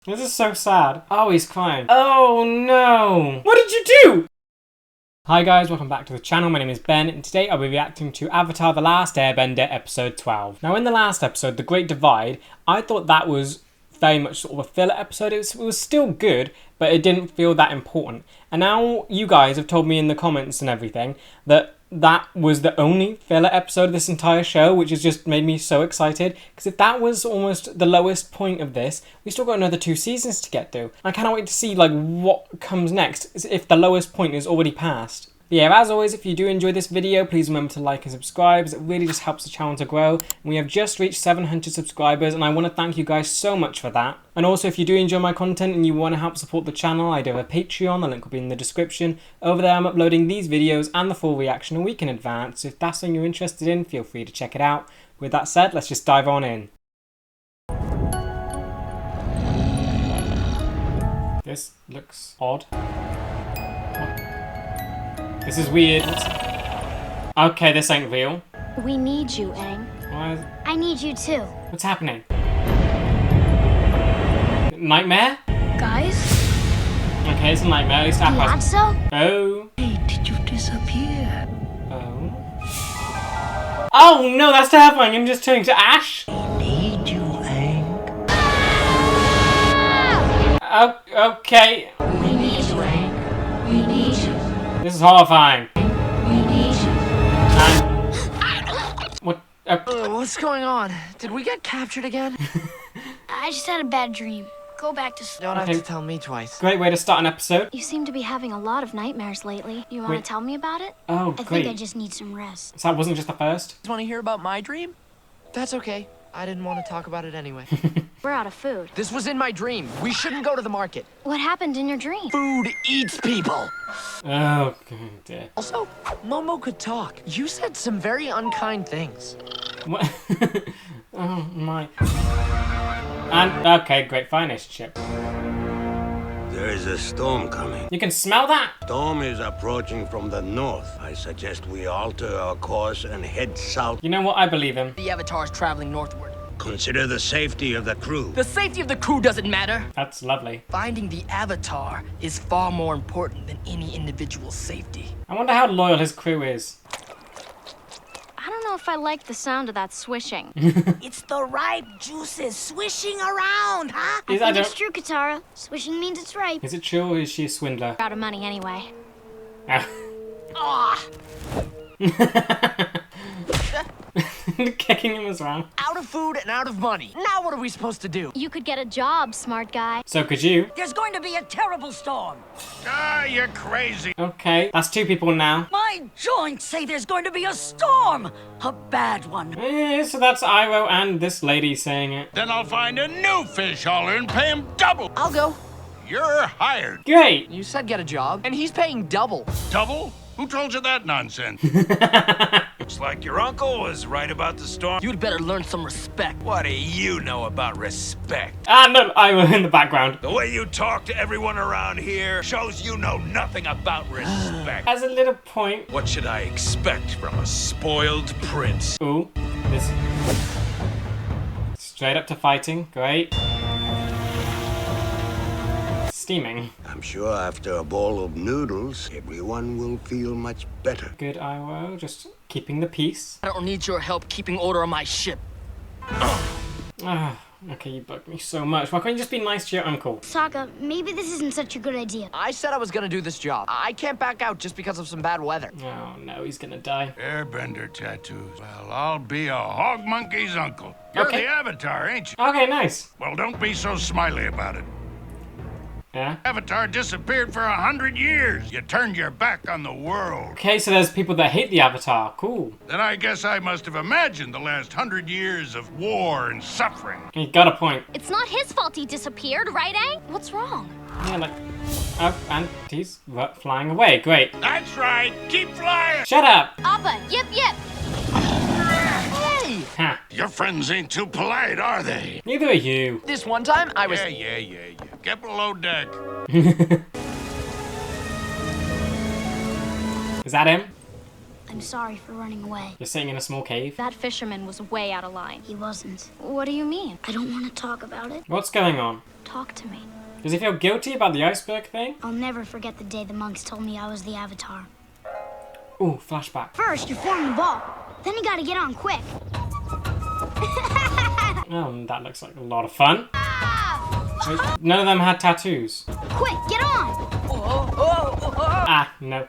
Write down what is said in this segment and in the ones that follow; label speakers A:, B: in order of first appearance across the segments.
A: This is so sad. Oh, he's crying. Oh no! What did you do? Hi guys, welcome back to the channel. My name is Ben, and today I'll be reacting to Avatar: The Last Airbender episode 12. Now in the last episode, The Great Divide, I thought that was very much sort of a filler episode. It was still good, but it didn't feel that important. And now you guys have told me in the comments and everything that that was the only filler episode of this entire show, which has just made me so excited. Because if that was almost the lowest point of this, we still got another 2 seasons to get through. I cannot wait to see like what comes next, if the lowest point is already passed. But yeah, as always, if you do enjoy this video, please remember to like and subscribe, as it really just helps the channel to grow. And we have just reached 700 subscribers, and I want to thank you guys so much for that. And also, if you do enjoy my content and you want to help support the channel, I do have a Patreon, the link will be in the description. Over there, I'm uploading these videos and the full reaction a week in advance. So if that's something you're interested in, feel free to check it out. With that said, let's just dive on in. This looks odd. This is weird. Okay, this ain't real.
B: We need you, Aang.
A: Why is...
B: I need you too.
A: What's happening? Nightmare?
B: Guys?
A: Okay, it's a nightmare. At least
B: You want so?
A: Oh.
C: Hey, did you disappear?
A: Oh. Oh no, that's terrifying. I'm just turning to ash.
C: We need you, Aang.
A: Oh, okay.
C: We need you, Aang. We need you.
A: This is horrifying.
C: We need you.
A: And... What?
D: What's going on? Did we get captured again?
B: I just had a bad dream. Go back to sleep.
D: Don't
A: Okay.
D: have to tell me twice.
A: Great way to start an episode.
B: You seem to be having a lot of nightmares lately. You want
A: Wait.
B: to tell me about it?
A: Oh,
B: I
A: great.
B: think I just need some rest.
A: So that wasn't just the first?
D: Want to hear about my dream? That's okay. I didn't want to talk about it anyway.
B: We're out of food.
D: This was in my dream. We shouldn't go to the market.
B: What happened in your dream?
D: Food eats people.
A: Oh, dear.
D: Also, Momo could talk. You said some very unkind things.
A: What? Oh, my. And, okay, great. Finest ship.
E: There is a storm coming.
A: You can smell that?
E: Storm is approaching from the north. I suggest we alter our course and head south.
A: You know what? I believe him.
D: The Avatar is traveling northward.
E: Consider the safety of the crew.
D: The safety of the crew doesn't matter.
A: That's lovely.
D: Finding the Avatar is far more important than any individual's safety.
A: I wonder how loyal his crew is.
B: I don't know if I like the sound of that swishing.
C: It's the ripe juices swishing around, huh?
B: I
A: Is
B: think
A: that
B: it's true, Katara. Swishing means it's ripe.
A: Is it true or is she a swindler?
B: We're out of money anyway.
A: Ah.
D: Ah!
A: Kicking him as well.
D: Out of food and out of money. Now what are we supposed to do?
B: You could get a job, smart guy.
A: So could you.
C: There's going to be a terrible storm.
E: Ah, you're crazy.
A: Okay, that's 2 people now.
C: My joints say there's going to be a storm. A bad one.
A: So that's Iroh and this lady saying it.
F: Then I'll find a new fish hauler and pay him double.
D: I'll go.
F: You're hired.
A: Great.
D: You said get a job, and he's paying double.
F: Double? Who told you that nonsense? Looks like your uncle was right about the storm.
D: You'd better learn some respect.
F: What do you know about respect?
A: Ah, no, Iroh in the background.
F: The way you talk to everyone around here shows you know nothing about respect.
A: As a little point.
F: What should I expect from a spoiled prince?
A: Ooh, this. Straight up to fighting. Great. Steaming.
E: I'm sure after a bowl of noodles, everyone will feel much better.
A: Good, Iroh. Just keeping the peace.
D: I don't need your help keeping order on my ship.
A: Ah, okay, you bugged me so much. Why can't you just be nice to your uncle?
B: Sokka, maybe this isn't such a good idea.
D: I said I was gonna do this job. I can't back out just because of some bad weather.
A: Oh no, he's gonna die.
F: Airbender tattoos. Well, I'll be a hog monkey's uncle. You're
A: Okay.
F: the Avatar, ain't you?
A: Okay, nice.
F: Well, don't be so smiley about it.
A: Yeah.
F: Avatar disappeared for 100 years. You turned your back on the world.
A: Okay, so there's people that hate the Avatar. Cool.
F: Then I guess I must have imagined the last 100 years of war and suffering.
A: You got a point.
B: It's not his fault he disappeared, right, Aang? What's wrong?
A: Yeah, like. Oh, and he's flying away. Great.
F: That's right. Keep flying.
A: Shut up.
B: Appa, yip yip.
D: Hey!
A: Ha.
F: Your friends ain't too polite, are they?
A: Neither are you.
D: This one time, I was...
F: Yeah. Get below deck.
A: Is that him?
B: I'm sorry for running away.
A: You're sitting in a small cave?
B: That fisherman was way out of line. He wasn't. What do you mean? I don't want to talk about it.
A: What's going on?
B: talk to me.
A: Does he feel guilty about the iceberg thing?
B: I'll never forget the day the monks told me I was the Avatar.
A: Ooh, flashback.
B: First, you form the ball. Then you gotta get on quick.
A: Oh, that looks like a lot of fun. Wait, none of them had tattoos.
B: Quick, get on!
A: Ah, no.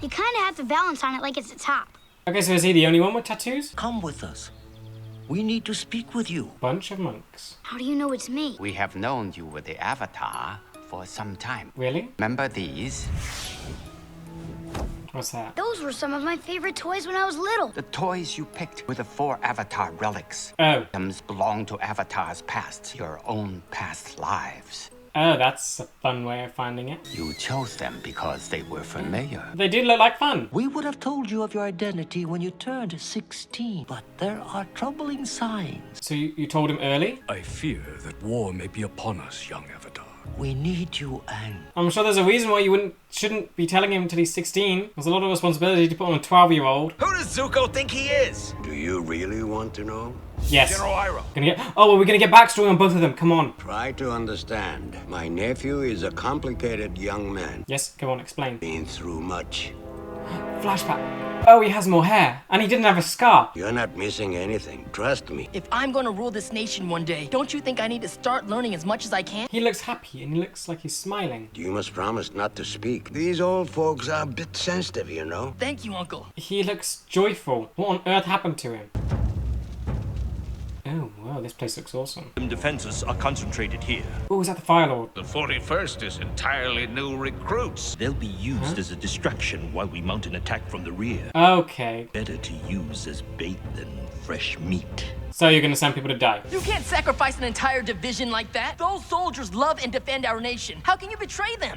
B: You kinda have to balance on it like it's a top.
A: Okay, so is he the only one with tattoos?
G: Come with us. We need to speak with you.
A: Bunch of monks.
B: How do you know it's me?
H: We have known you were the Avatar for some time.
A: Really?
H: Remember these?
A: What's that?
B: Those were some of my favorite toys when I was little.
H: The toys you picked were the 4 Avatar relics.
A: Oh.
H: Items belong to Avatar's past, your own past lives.
A: Oh, that's a fun way of finding it.
H: You chose them because they were familiar.
A: They did look like fun.
G: We would have told you of your identity when you turned 16, but there are troubling signs.
A: So you told him early?
I: I fear that war may be upon us, young Avatar.
G: We need you, Aang.
A: I'm sure there's a reason why you shouldn't be telling him until he's 16. There's a lot of responsibility to put on a 12-year-old.
F: Who does Zuko think he is?
E: Do you really want to know?
A: Yes.
F: General Iroh.
A: Oh, we're gonna get backstory on both of them. Come on.
E: Try to understand. My nephew is a complicated young man.
A: Yes, come on, explain.
E: Been through much.
A: Flashback. Oh, he has more hair. And he didn't have a scar.
E: You're not missing anything. Trust me.
D: If I'm gonna rule this nation one day, don't you think I need to start learning as much as I can?
A: He looks happy and he looks like he's smiling.
E: You must promise not to speak. These old folks are a bit sensitive, you know.
D: Thank you, Uncle.
A: He looks joyful. What on earth happened to him? Oh, wow, this place looks awesome.
J: Defenses are concentrated here.
A: Oh, is that the Fire Lord?
F: The 41st is entirely new recruits.
J: They'll be used as a distraction while we mount an attack from the rear.
A: Okay.
J: Better to use as bait than fresh meat.
A: So you're gonna send people to die?
D: You can't sacrifice an entire division like that. Those soldiers love and defend our nation. How can you betray them?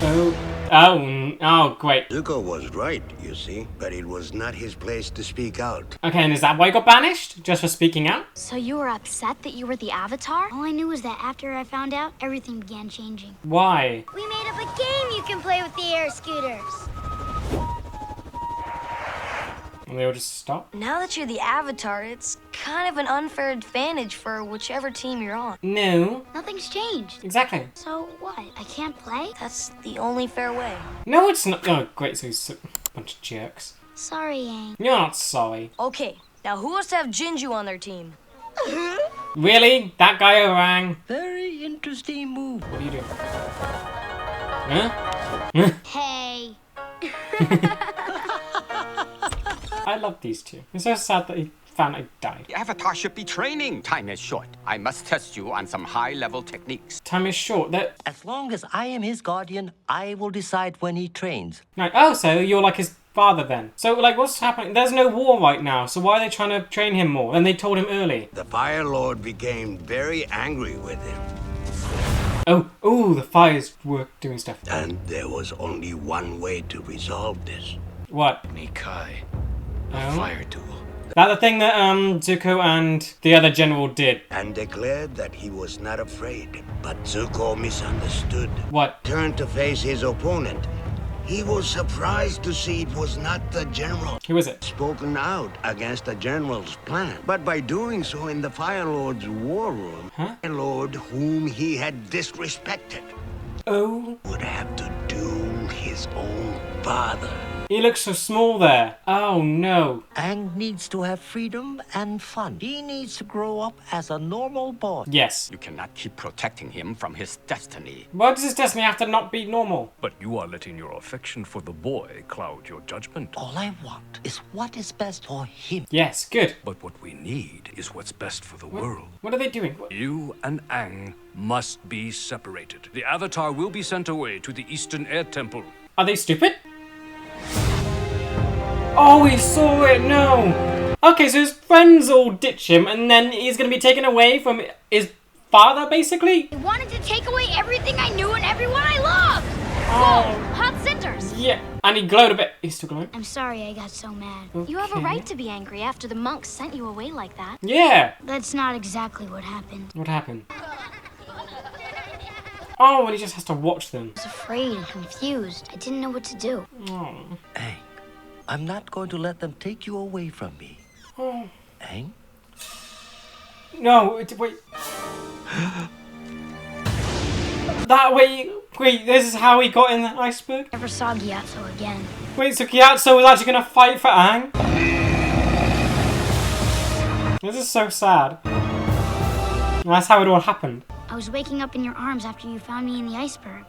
A: Oh, great.
E: Zuko was right, you see, but it was not his place to speak out.
A: Okay, and is that why you got banished? Just for speaking out?
B: So you were upset that you were the Avatar? All I knew was that after I found out, everything began changing.
A: Why?
B: We made up a game you can play with the air scooters.
A: And they all just stop?
K: Now that you're the Avatar, it's kind of an unfair advantage for whichever team you're on.
A: No.
B: Nothing's changed.
A: Exactly.
B: So what? I can't play?
K: That's the only fair way.
A: No, it's not. Oh, great, so he's a bunch of jerks.
B: Sorry, Aang.
A: You're not sorry.
K: Okay, now who wants to have Jinju on their team?
A: Really? That guy over Aang?
G: Very interesting move.
A: What are you doing? Huh?
B: Hey.
A: I love these two. It's so sad that he found I died.
H: The Avatar should be training. Time is short. I must test you on some high-level techniques.
A: Time is short. That
G: As long as I am his guardian, I will decide when he trains.
A: no. Oh, so you're like his father then? So like, what's happening? There's no war right now. So why are they trying to train him more? And they told him early.
E: The Fire Lord became very angry with him.
A: Oh, the fires were doing stuff.
E: And there was only one way to resolve this.
A: What?
I: Nikai.
A: Oh.
I: Fire duel.
A: That the thing that Zuko and the other general did.
E: And declared that he was not afraid. But Zuko misunderstood.
A: What?
E: Turned to face his opponent. He was surprised to see it was not the general.
A: Who is it?
E: Spoken out against the general's plan. But by doing so in the Fire Lord's war room, the Lord whom he had disrespected would have to doom his own father.
A: He looks so small there. Oh no.
G: Aang needs to have freedom and fun. He needs to grow up as a normal boy.
A: Yes.
H: You cannot keep protecting him from his destiny.
A: Why does his destiny have to not be normal?
I: But you are letting your affection for the boy cloud your judgment.
G: All I want is what is best for him.
A: Yes, good.
I: But what we need is what's best for the world.
A: What are they doing?
I: You and Aang must be separated. The Avatar will be sent away to the Eastern Air Temple.
A: Are they stupid? Oh, he saw it, no! Okay, so his friends all ditch him, and then he's gonna be taken away from his father, basically?
B: They wanted to take away everything I knew and everyone I loved!
A: Oh.
B: Hot cinders!
A: Yeah, and he glowed a bit. He's still glowing?
B: I'm sorry I got so mad. You have a right to be angry after the monks sent you away like that.
A: Yeah!
B: That's not exactly what happened.
A: What happened? Oh, and he just has to watch them.
B: I was afraid and confused. I didn't know what to do.
A: Oh.
G: Aang, I'm not going to let them take you away from me.
A: Oh.
G: Aang?
A: No, wait. That way... Wait, this is how he got in the iceberg?
B: Never saw Gyatso again.
A: Wait, so Gyatso was actually gonna fight for Aang? This is so sad. That's how it all happened.
B: I was waking up in your arms after you found me in the iceberg.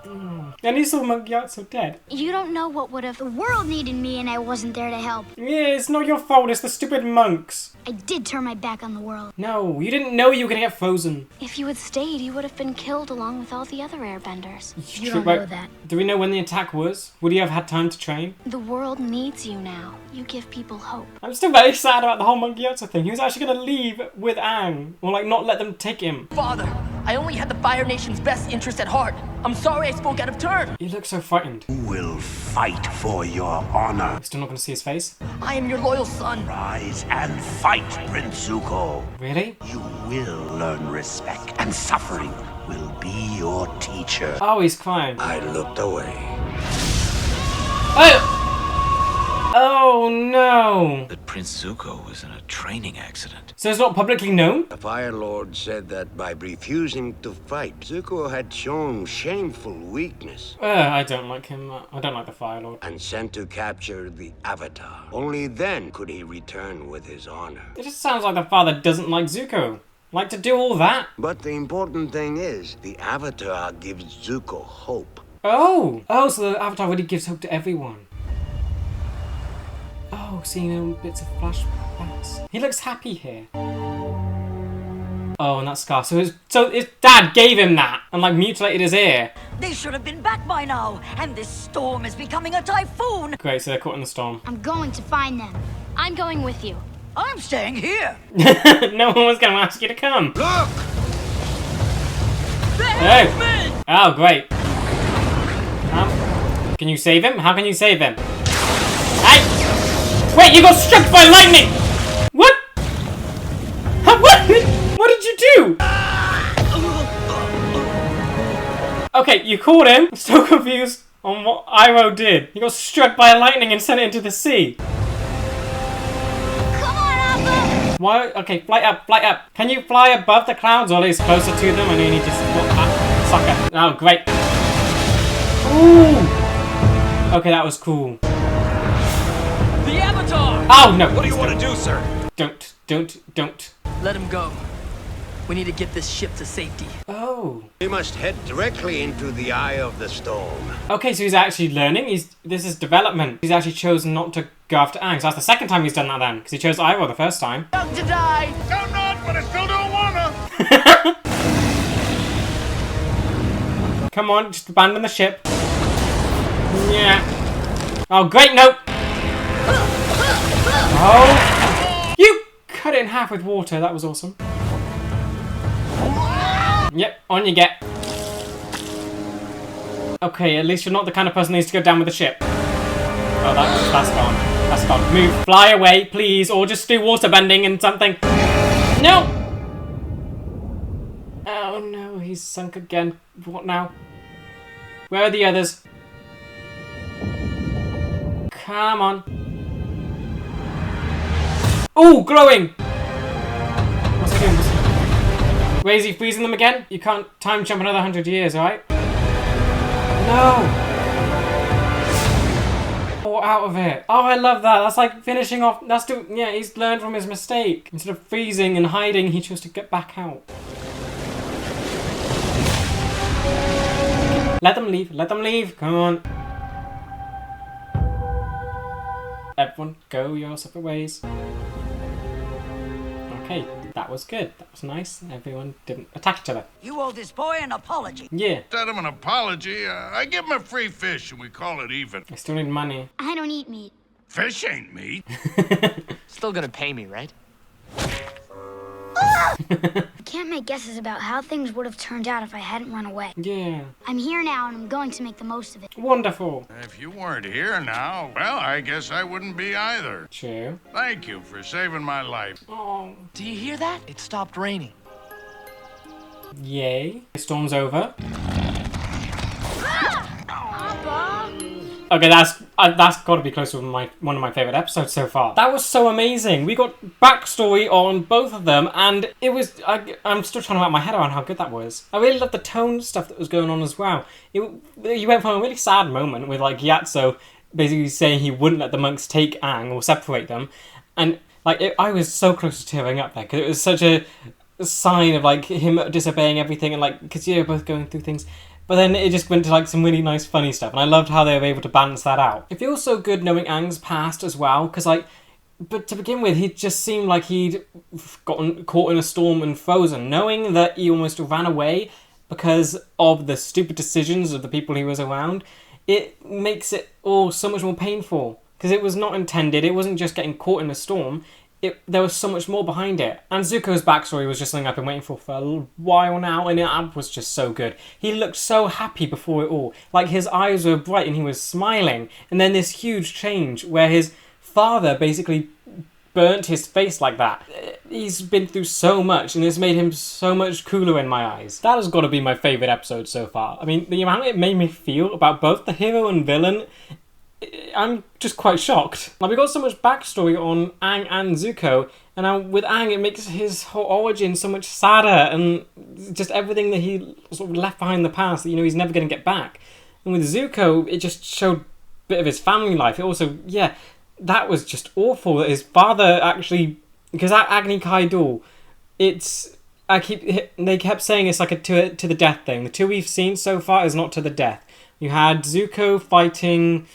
A: And he saw Monk Gyatso dead.
B: You don't know what would have. The world needed me and I wasn't there to help.
A: Yeah, it's not your fault, it's the stupid monks.
B: I did turn my back on the world.
A: No, you didn't know you were gonna get frozen.
K: If you had stayed, you would have been killed along with all the other airbenders.
B: You don't know that.
A: Do we know when the attack was? Would you have had time to train?
K: The world needs you now. You give people hope.
A: I'm still very sad about the whole Monk Gyatso thing. He was actually gonna leave with Aang. Or like not let them take him.
D: Father, I only had the Fire Nation's best interest at heart. I'm sorry I spoke out of turn.
A: He looks so frightened.
E: You will fight for your honor.
A: Still not gonna see his face?
D: I am your loyal son.
E: Rise and fight, Prince Zuko.
A: Really?
E: You will learn respect, and suffering will be your teacher.
A: Oh, he's crying.
E: I looked away.
A: Oh! Oh no!
J: That Prince Zuko was in a training accident.
A: So it's not publicly known?
E: The Fire Lord said that by refusing to fight, Zuko had shown shameful weakness.
A: I don't like him. I don't like the Fire Lord.
E: And sent to capture the Avatar. Only then could he return with his honor.
A: It just sounds like the father doesn't like Zuko. Like to do all that?
E: But the important thing is, the Avatar gives Zuko hope.
A: Oh! Oh, so the Avatar really gives hope to everyone. Oh, seeing little bits of flashbacks. He looks happy here. Oh, and that scar. So his dad gave him that and like mutilated his ear.
C: They should have been back by now, and this storm is becoming a typhoon.
A: Great, so they're caught in the storm.
B: I'm going to find them.
K: I'm going with you.
C: I'm staying here.
A: No one was going to ask you to come.
E: Look!
A: Oh, oh great. Can you save him? How can you save him? Hey! Wait, you got struck by lightning! What? What? What did you do? Okay, you caught him. I'm still confused on what Iroh did. He got struck by lightning and sent it into the sea.
B: Come on, Appa!
A: Why? Okay, fly up, fly up. Can you fly above the clouds or at least closer to them? I know you need to Sokka. Oh, great. Ooh. Okay, that was cool.
D: The Avatar!
A: Oh, no.
J: What do you want to do, sir?
A: Don't.
D: Let him go. We need to get this ship to safety.
A: Oh.
E: We must head directly into the eye of the storm.
A: Okay, so he's actually learning. This is development. He's actually chosen not to go after Aang. So that's the second time he's done that then. Because he chose Iroh the first time.
D: Young to die!
F: I'm not, but I still don't wanna.
A: Come on, just abandon the ship. Yeah. Oh, great, nope. Oh. You cut it in half with water. That was awesome. Yep, on you get. Okay, at least you're not the kind of person that needs to go down with the ship. Oh, that's gone. That's gone. Move, fly away, please, or just do water bending and something. No! Oh no, he's sunk again. What now? Where are the others? Come on. Ooh, glowing! What's he doing? Wait, is he freezing them again? You can't time jump another 100 years, alright? No! Oh, out of it. Oh, I love that. That's like finishing off. Yeah, he's learned from his mistake. Instead of freezing and hiding, he chose to get back out. Let them leave. Let them leave. Come on. Everyone, go your separate ways. Okay, that was good. That was nice. Everyone didn't attack each other.
C: You owe this boy an apology.
A: Yeah.
F: Instead of an apology, I give him a free fish and we call it even.
A: I still need money.
B: I don't eat meat.
F: Fish ain't meat.
D: Still gonna pay me, right?
B: I can't make guesses about how things would have turned out if I hadn't run away.
A: Yeah.
B: I'm here now and I'm going to make the most of it.
A: Wonderful.
F: If you weren't here now, well, I guess I wouldn't be either.
A: True.
F: Thank you for saving my life.
A: Oh.
D: Do you hear that? It stopped raining.
A: Yay. The storm's over. Okay, that's got to be close to one of my favourite episodes so far. That was so amazing. We got backstory on both of them, and it was... I'm still trying to wrap my head around how good that was. I really loved the tone stuff that was going on as well. You went from a really sad moment with, like, Gyatso basically saying he wouldn't let the monks take Aang or separate them, and, like, I was so close to tearing up there, because it was such a sign of, like, him disobeying everything, and, like, because you're both going through things. But then it just went to, like, some really nice funny stuff, and I loved how they were able to balance that out. It feels so good knowing Aang's past as well, because, like, but to begin with, he just seemed like he'd gotten caught in a storm and frozen, knowing that he almost ran away because of the stupid decisions of the people he was around. It makes it all so much more painful, because it was not intended. It wasn't just getting caught in a storm. There was so much more behind it. And Zuko's backstory was just something I've been waiting for a little while now, and it was just so good. He looked so happy before it all. Like, his eyes were bright and he was smiling. And then this huge change where his father basically burnt his face like that. He's been through so much, and it's made him so much cooler in my eyes. That has got to be my favourite episode so far. I mean, the amount it made me feel about both the hero and villain, I'm just quite shocked. Like, we got so much backstory on Aang and Zuko, and now with Aang it makes his whole origin so much sadder, and just everything that he sort of left behind in the past that, you know, he's never going to get back. And with Zuko, it just showed a bit of his family life. It also, yeah, that was just awful that his father actually, because that Agni Kai duel, they kept saying it's like a to the death thing. The two we've seen so far is not to the death. You had Zuko fighting,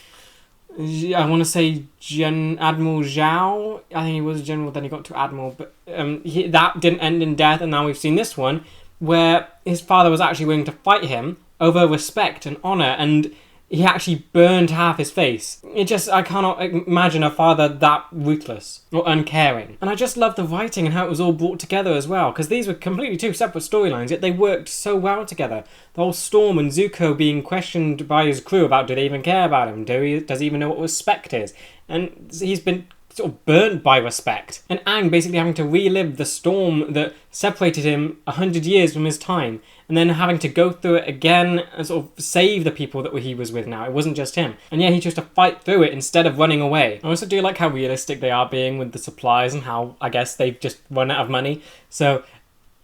A: I want to say Admiral Zhao. I think he was a general, then he got to Admiral, but that didn't end in death, and now we've seen this one where his father was actually willing to fight him over respect and honour, and he actually burned half his face. I cannot imagine a father that ruthless or uncaring. And I just love the writing and how it was all brought together as well, because these were completely two separate storylines, yet they worked so well together. The whole Storm and Zuko being questioned by his crew about, do they even care about him? Does he even know what respect is? And he's been sort of burnt by respect. And Aang basically having to relive the storm that separated him 100 years from his time, and then having to go through it again and sort of save the people that he was with now. It wasn't just him. And yeah, he chose to fight through it instead of running away. I also do like how realistic they are being with the supplies, and how, I guess, they've just run out of money. So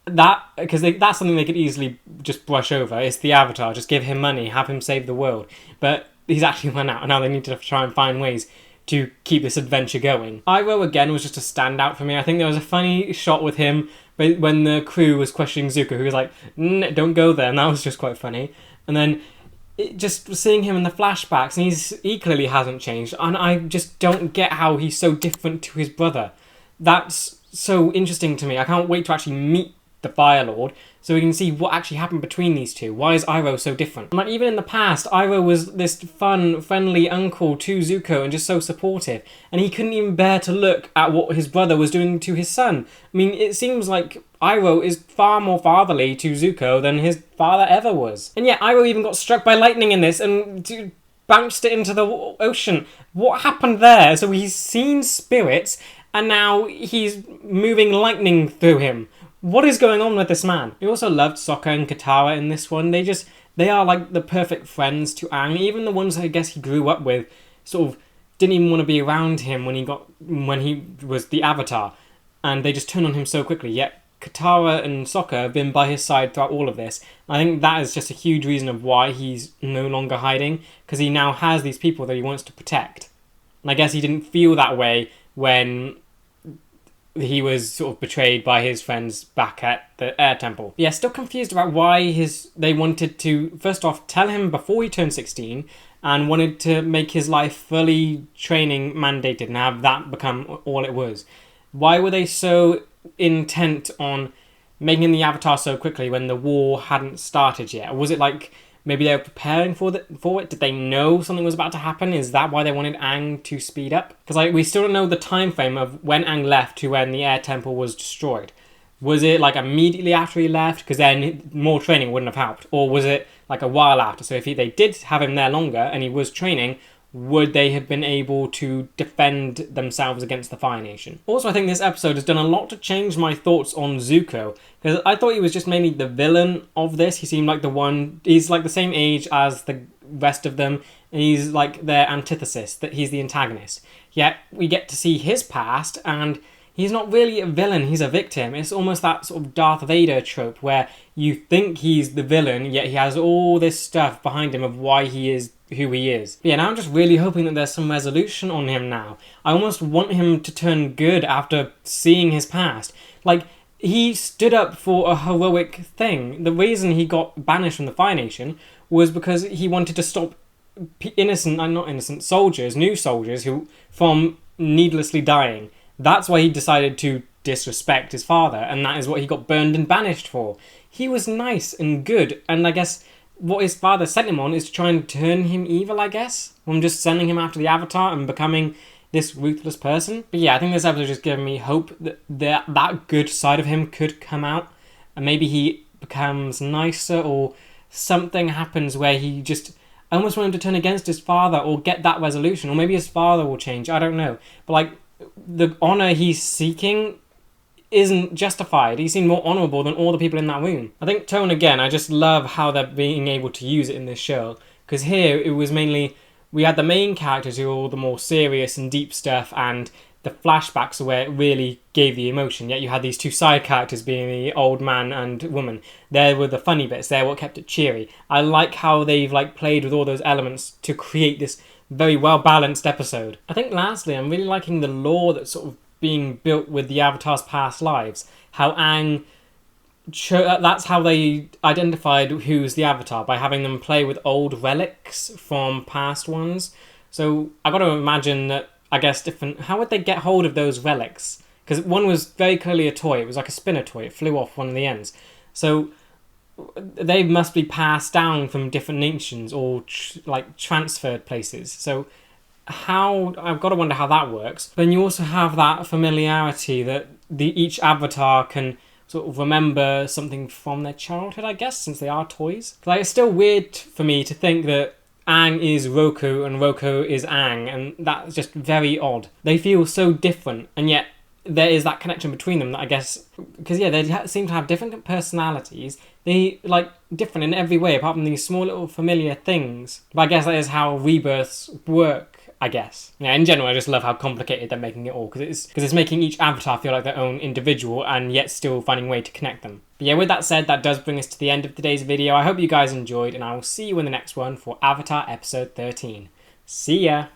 A: because that's something they could easily just brush over. It's the Avatar. Just give him money, have him save the world. But he's actually run out, and now they need to try and find ways to keep this adventure going. Iroh, again, was just a standout for me. I think there was a funny shot with him when the crew was questioning Zuko, who was like, don't go there, and that was just quite funny. And then just seeing him in the flashbacks, and he clearly hasn't changed, and I just don't get how he's so different to his brother. That's so interesting to me. I can't wait to actually meet the Fire Lord, so we can see what actually happened between these two. Why is Iroh so different? Like, even in the past, Iroh was this fun, friendly uncle to Zuko and just so supportive, and he couldn't even bear to look at what his brother was doing to his son. I mean, it seems like Iroh is far more fatherly to Zuko than his father ever was. And yet, Iroh even got struck by lightning in this and bounced it into the ocean. What happened there? So he's seen spirits, and now he's moving lightning through him. What is going on with this man? We also loved Sokka and Katara in this one. They are like the perfect friends to Aang. Even the ones I guess he grew up with sort of didn't even want to be around him when he was the Avatar. And they just turned on him so quickly. Yet Katara and Sokka have been by his side throughout all of this. I think that is just a huge reason of why he's no longer hiding, because he now has these people that he wants to protect. And I guess he didn't feel that way when he was sort of betrayed by his friends back at the Air Temple. Yeah, still confused about why they wanted to, first off, tell him before he turned 16, and wanted to make his life fully training mandated and have that become all it was. Why were they so intent on making the Avatar so quickly when the war hadn't started yet? Was it like maybe they were preparing for it? Did they know something was about to happen? Is that why they wanted Aang to speed up? Because we still don't know the time frame of when Aang left to when the Air Temple was destroyed. Was it like immediately after he left? Because then more training wouldn't have helped. Or was it like a while after? So if they did have him there longer and he was training, would they have been able to defend themselves against the Fire Nation? Also, I think this episode has done a lot to change my thoughts on Zuko, because I thought he was just mainly the villain of this. He seemed like he's like the same age as the rest of them, and he's like their antithesis, that he's the antagonist. Yet we get to see his past, and he's not really a villain, he's a victim. It's almost that sort of Darth Vader trope where you think he's the villain, yet he has all this stuff behind him of why he is who he is. But yeah, now I'm just really hoping that there's some resolution on him now. I almost want him to turn good after seeing his past. Like, he stood up for a heroic thing. The reason he got banished from the Fire Nation was because he wanted to stop soldiers, new soldiers, from needlessly dying. That's why he decided to disrespect his father, and that is what he got burned and banished for. He was nice and good, and I guess what his father sent him on is to try and turn him evil, I guess. I'm just sending him after the Avatar and becoming this ruthless person. But yeah, I think this episode just gave me hope that that good side of him could come out, and maybe he becomes nicer, or something happens where he just... I almost want him to turn against his father or get that resolution, or maybe his father will change, I don't know. But like, the honour he's seeking isn't justified. He seemed more honourable than all the people in that room. I think tone again, I just love how they're being able to use it in this show. Because here, it was mainly... We had the main characters who were all the more serious and deep stuff, and the flashbacks are where it really gave the emotion. Yet you had these two side characters being the old man and woman. There were the funny bits. They're what kept it cheery. I like how they've like played with all those elements to create this very well-balanced episode. I think lastly, I'm really liking the lore that's sort of being built with the Avatar's past lives. How Aang... That's how they identified who's the Avatar, by having them play with old relics from past ones. So I got to imagine that, I guess, different... How would they get hold of those relics? Because one was very clearly a toy. It was like a spinner toy. It flew off one of the ends. So they must be passed down from different nations or transferred places. So how... I've got to wonder how that works. Then you also have that familiarity that each Avatar can sort of remember something from their childhood, I guess, since they are toys. Like, it's still weird for me to think that Aang is Roku and Roku is Aang, and that's just very odd. They feel so different, and yet there is that connection between them that I guess... Because, yeah, they seem to have different personalities. They, like, different in every way, apart from these small little familiar things. But I guess that is how rebirths work, I guess. Yeah, in general, I just love how complicated they're making it all, because it's making each Avatar feel like their own individual, and yet still finding a way to connect them. But yeah, with that said, that does bring us to the end of today's video. I hope you guys enjoyed, and I will see you in the next one for Avatar Episode 13. See ya!